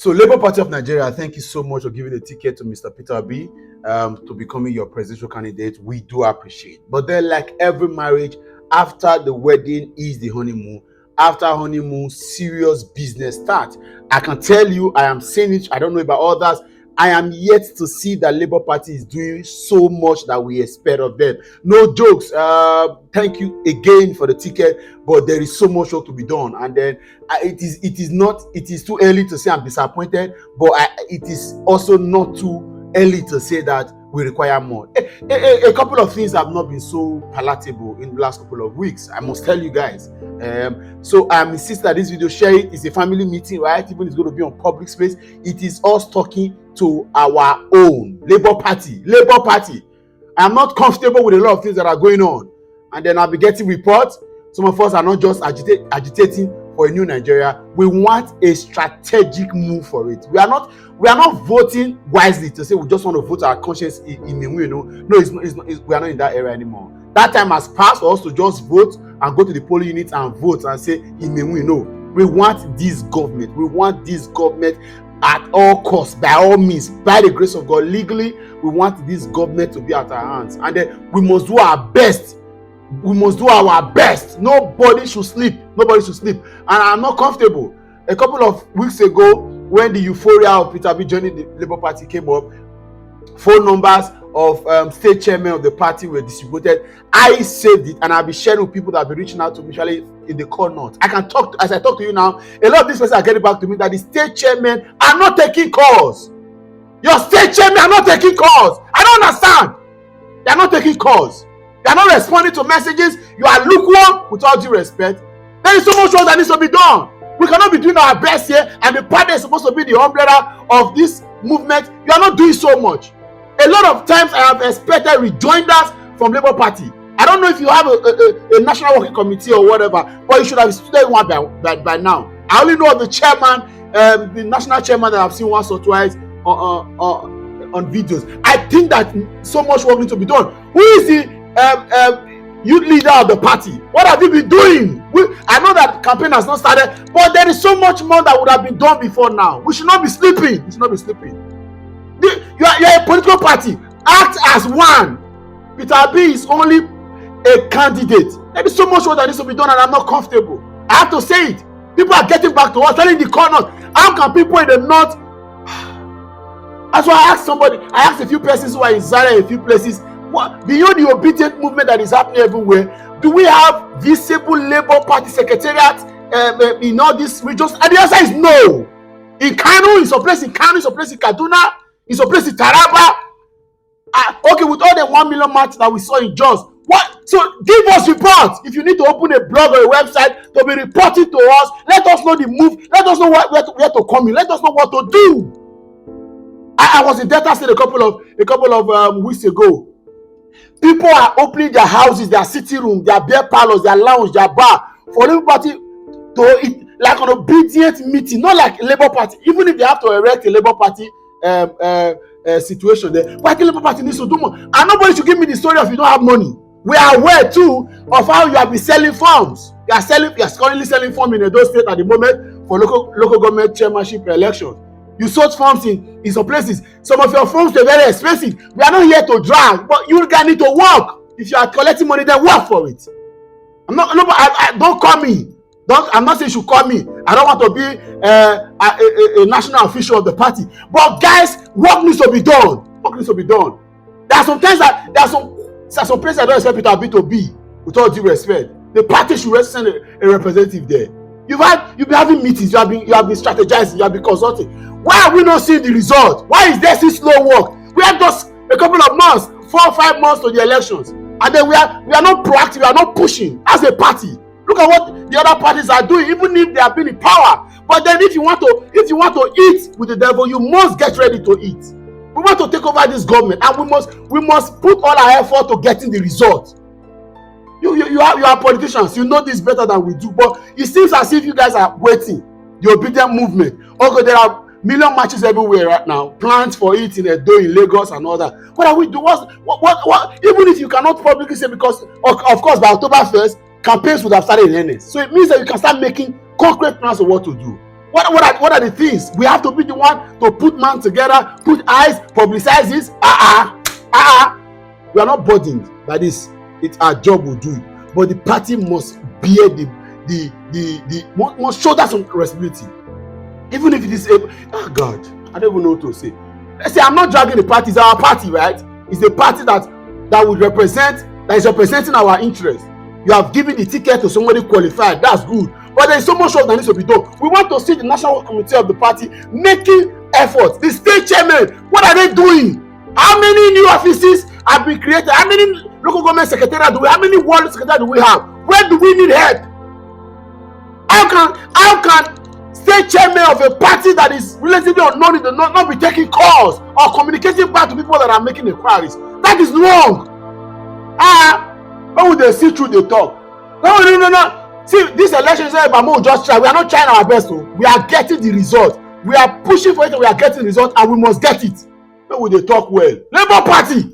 So, Labour Party of Nigeria, thank you so much for giving a ticket to Mr. Peter Obi to becoming your presidential candidate. We do appreciate. But then, like every marriage, after the wedding is the honeymoon. After honeymoon, serious business starts. I can tell you, I am saying it. I don't know about others. I am yet to see that Labour Party is doing so much that we expect of them. No jokes. Thank you again for the ticket, but there is so much work to be done. And then it is too early to say I'm disappointed, but it is also not too early to say that we require more. A couple of things have not been so palatable in the last couple of weeks. I must tell you guys. So I'm insisting that this video, share it. It's a family meeting, right? Even it's going to be on public space. It is us talking to our own Labour Party. I'm not comfortable with a lot of things that are going on, and then I'll be getting reports. Some of us are not just agitating for a new Nigeria. We want a strategic move for it. We are not voting wisely to say we just want to vote our conscience in a way. No, we are not in that era anymore. That time has passed for us to just vote and go to the polling unit and vote and say no. We want this government. We want this government at all costs, by all means, by the grace of God, legally. We want this government to be at our hands, and then we must do our best. We must do our best. Nobody should sleep. And I'm not comfortable. A couple of weeks ago, when the euphoria of Peter Obi joining the Labour Party came up, phone numbers of state chairmen of the party were distributed. I saved it, and I'll be sharing with people that have been reaching out to me, usually in the core north. I can talk as I talk to you now. A lot of these persons are getting back to me that the state chairmen are not taking calls. Your state chairmen are not taking calls. I don't understand. They are not taking calls. They are not responding to messages. You are lukewarm, with all due respect. There is so much work that needs to be done. We cannot be doing our best here, and the party is supposed to be the umbrella of this movement. You are not doing so much. A lot of times I have expected rejoinders from Labour Party. I don't know if you have a national working committee or whatever, but you should have instituted one by now. I only know of the chairman, the national chairman that I've seen once or twice on videos. I think that so much work needs to be done. Who is the youth leader of the party? What have you been doing? I know that campaign has not started, but there is so much more that would have been done before now. We should not be sleeping. You are a political party. Act as one. Peter Obi is only a candidate. There is so much work that needs to be done, and I'm not comfortable. I have to say it. People are getting back to us, telling the corners. How can people in the north? That's why I asked a few persons who are in Zaria, a few places, what, beyond the obedient movement that is happening everywhere, do we have visible Labour Party secretariat in all these regions? And the answer is no. In Kano, in some place in Kano, in some place in Kaduna, in some place in Taraba. Okay, with all the 1 million march that we saw in Jos, what? So give us reports. If you need to open a blog or a website to be reporting to us, let us know the move. Let us know where to come in. Let us know what to do. I was in Delta State a couple of weeks ago. People are opening their houses, their sitting room, their beer parlors, their lounge, their bar for Labour Party to eat, like an obedient meeting, not like Labour Party. Even if they have to erect a Labour Party situation there, but I think Labour Party needs to do more. And nobody should give me the story of you don't have money. We are aware too of how you have been selling forms. You are currently selling forms in Edo State at the moment for local government chairmanship elections. You sold forms in some places. Some of your forms were very expensive. We are not here to drag, but you guys need to work. If you are collecting money, then work for it. Don't call me. I'm not saying you should call me. I don't want to be a national official of the party. But guys, work needs to be done. There are some times that there are some places I don't expect Peter Obi to be, with all due respect. The party should send a representative there. You've been having meetings, you have been strategizing, you have been consulting. Why are we not seeing the result? Why is there still slow work? We have just a couple of months, 4 or 5 months to the elections, and then we are not proactive, we are not pushing as a party. Look at what the other parties are doing, even if they have been in power. But then if you want to eat with the devil, you must get ready to eat. We want to take over this government, and we must put all our effort to getting the result. You are politicians, you know this better than we do, but it seems as if you guys are waiting. The obedient movement. Okay, there are million marches everywhere right now. Plans for it in Edo, in Lagos, and all that. What are we doing? What? Even if you cannot publicly say, because of course by October 1st, campaigns would have started in earnest. So it means that you can start making concrete plans of what to do. What are the things? We have to be the one to put man together, put eyes, publicize this. We are not burdened by this. It's our job, we'll do it. But the party must bear must shoulder some responsibility. Even if it is oh God, I don't even know what to say. Let's say I'm not dragging the party, it's our party, right? It's the party that would represent, that is representing our interest. You have given the ticket to somebody qualified, that's good. But there is so much work that needs to be done. We want to see the national committee of the party making efforts. The state chairman, what are they doing? How many new offices have been created? How many local government secretariat do we have? How many ward secretariat do we have? Where do we need help? How can state chairman of a party that is relatively unknown not be taking calls or communicating back to people that are making inquiries? That is wrong. When would they see through the talk? No. See, this election is not about just try. We are not trying our best. We are getting the result. We are pushing for it and we are getting the result, and we must get it. When would they talk well? Labour Party,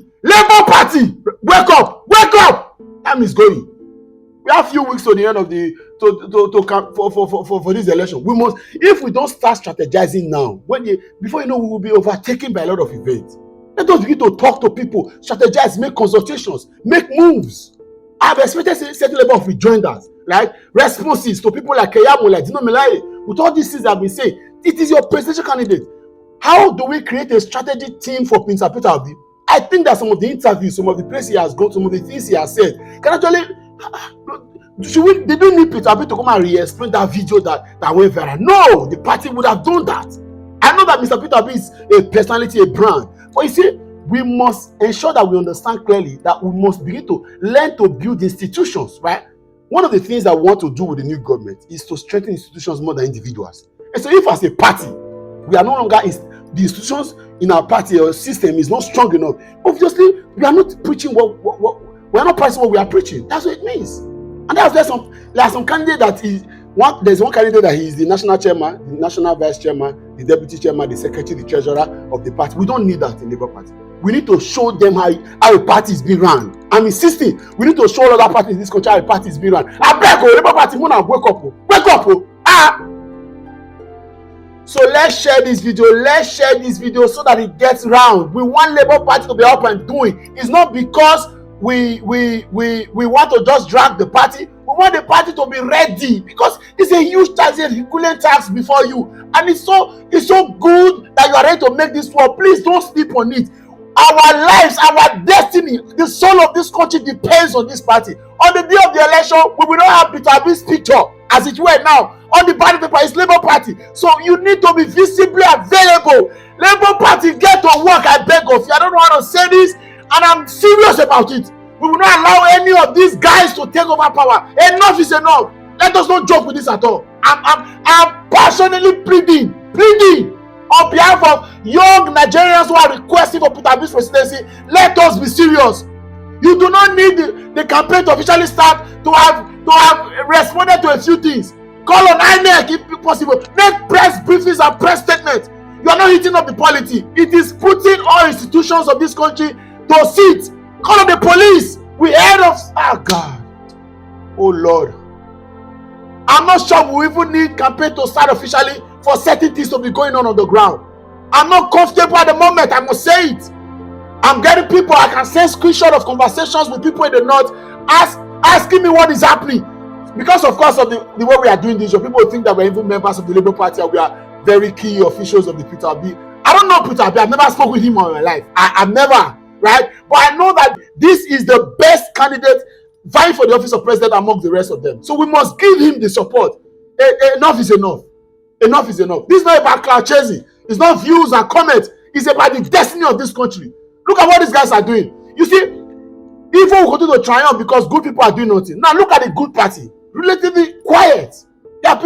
wake up! Time is going. We have a few weeks to the end of the for this election. We must, if we don't start strategizing now, before you know, we will be overtaken by a lot of events. Let us begin to talk to people, strategize, make consultations, make moves. I've expected a certain level of rejoinders, right? Responses to people like Keyamo, like Dino Melaye. With all these things I've been saying, it is your presidential candidate. How do we create a strategy team for Prince Peter Obi? I think that some of the interviews, some of the places he has gone, some of the things he has said, can actually. They don't need Peter Obi to come and re-explain that video that went viral. No, the party would have done that. I know that Mr. Peter Obi is a personality, a brand, but you see, we must ensure that we understand clearly that we must begin to learn to build institutions, right? One of the things that we want to do with the new government is to strengthen institutions more than individuals. And so if as a party, we are no longer the institutions in our party or system is not strong enough, obviously we are not preaching we are not practicing what we are preaching. That's what it means. And there's some candidate that is there's one candidate that he is the national chairman, the national vice chairman, the deputy chairman, the secretary, the treasurer of the party. We don't need that in the Labour Party. We need to show them how a party is being run. I'm insisting. We need to show other parties in this country how a party is being run. I beg you, Labour Party, wake up. So let's share this video. So that it gets round. We want Labour Party to be up and doing. It's not because we want to just drag the party. We want the party to be ready because it's a huge tax, a Herculean tax before you, and it's so good that you are ready to make this work. Please don't sleep on it. Our lives, our destiny, the soul of this country depends on this party. On the day of the election, we will not have Peter Obi's picture as it were now. On the ballot paper is Labour Party. So you need to be visibly available. Labour Party, get to work, I beg of you. I don't know how to say this, and I'm serious about it. We will not allow any of these guys to take over power. Enough is enough. Let us not joke with this at all. I'm passionately pleading on behalf of young Nigerians who are requesting for Peter Obi's presidency. Let us be serious. You do not need the campaign to officially start to have responded to a few things. Call on INEC if possible. Make press briefings and press statements. You are not heating up the polity. It is putting all institutions of this country to sit. Call on the police. We heard of God. Oh Lord. I'm not sure we even need campaign to start officially for certain things to be going on the ground. I'm not comfortable at the moment. I must say it. I'm getting people. I can send screenshot of conversations with people in the north asking me what is happening. Because of course of the way we are doing this, people think that we're even members of the Labour Party and we are very key officials of the Peter Obi. I don't know Peter Obi. I've never spoken with him in my life. I've never, right? But I know that this is the best candidate vying for the office of president among the rest of them. So we must give him the support. Enough is enough. Enough is enough. This is not about cloud chasing. It's not views and comments. It's about the destiny of this country. Look at what these guys are doing. You see, evil will continue to triumph because good people are doing nothing. Now look at the good party. Relatively quiet. An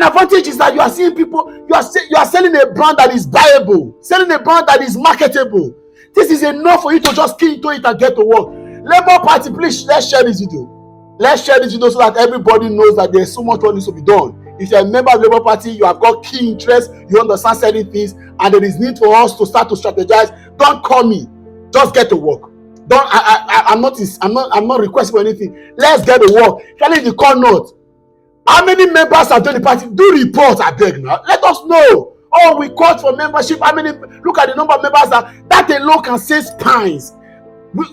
advantage is that you are seeing people, you are selling a brand that is viable, selling a brand that is marketable. This is enough for you to just key into it and get to work. Labour Party, please, let's share this video. Let's share this video so that everybody knows that there's so much work needs to be done. If you're a member of the Labour Party, you have got key interest, you understand certain things, and there is need for us to start to strategize. Don't call me. Just get to work. I'm not requesting for anything. Let's get to work. Tell the call note. How many members have joined the party? Do report, I beg now. Let us know. Oh, we called for membership. How many? Look at the number of members that alone can save spines.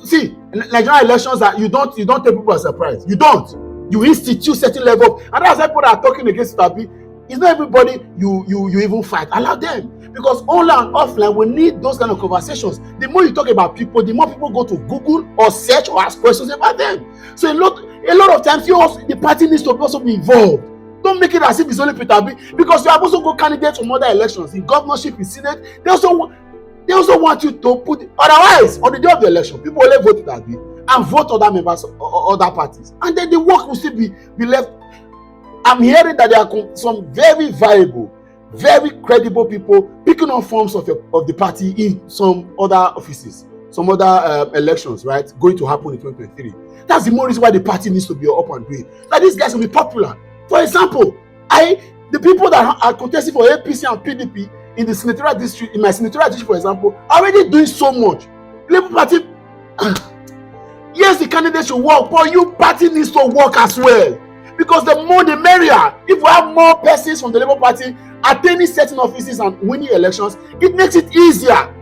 See, Nigerian elections that you don't take people by surprise. You don't. You institute certain level, and that's why people that are talking against Tabi. It's not everybody you even fight. Allow them, because online and offline we need those kind of conversations. The more you talk about people, the more people go to Google or search or ask questions about them. So a lot of times the party needs to also be involved. Don't make it as if it's only Peter Obi, because you have also got candidates from other elections in governorship, in senate. They also want you to put. Otherwise, on the day of the election, people will vote Peter Obi and vote other members or other parties, and then the work will still be left. I'm hearing that there are some very viable, very credible people picking up forms of the party in some other offices, some other elections, right? Going to happen in 2023. That's the more reason why the party needs to be up and doing. That these guys will be popular. For example, the people that are contesting for APC and PDP in the senatorial district, in my senatorial district, for example, are already doing so much. Labour Party, yes, the candidate should work, but your party needs to work as well. Because the more the merrier. If we have more persons from the Labour Party attaining certain offices and winning elections, it makes it easier.